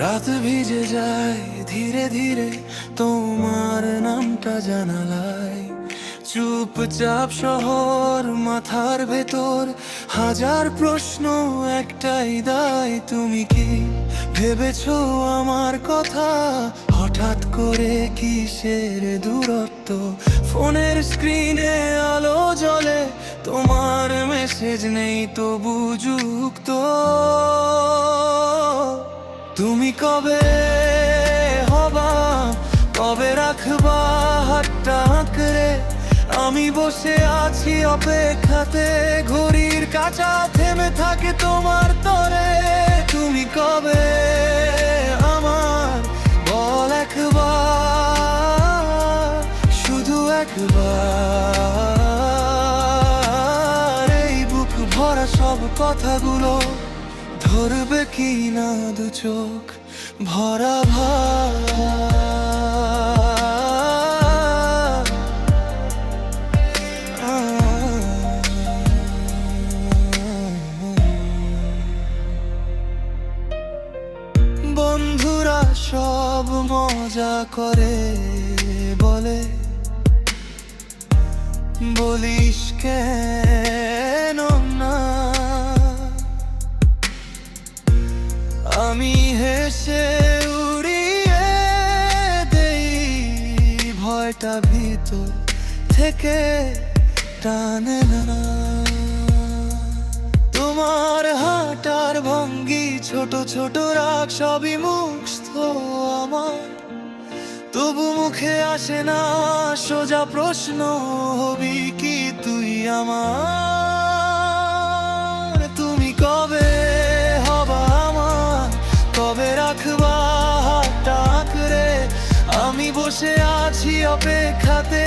রাত ভিজে যায় ধীরে ধীরে তোমার নামটা জানালায়। চুপচাপ শহর মাথার ভেতর, হাজার প্রশ্ন একটাই দায়। তুমি কি ভেবেছো আমার কথা? হঠাৎ করে কিসের দূরত্ব? ফোনের স্ক্রিনে আলো জ্বলে, তোমার মেসেজ নেই তবু যুক্ত। তুমি কবে হবা, কবে রাখবা হাতটা আঁকড়ে? আমি বসে আছি অপেক্ষাতে, ঘড়ির কাঁটা থেমে থাকে তোমার তরে। তুমি কবে আমার বল একবার, শুধু একবার। এই বুক ভরা সব কথাগুলো ধরবে কি না দু চোখ ভরা বন্ধুরা সব মজা করে বলে, বলিস কেন না? আমি হেসে উড়িয়ে দেই ভয়টা ভিতর থেকে টানে না। তোমার হাঁটার ভঙ্গি, ছোট ছোট রাগ সবই মুখস্থ আমার, তবু মুখে আসে না সোজা প্রশ্ন, হবি কি তুই আমার? তুমি কবে হবা আমার, কবে রাখবা হাতটা আঁকড়ে? আমি বসে আছি অপেক্ষাতে।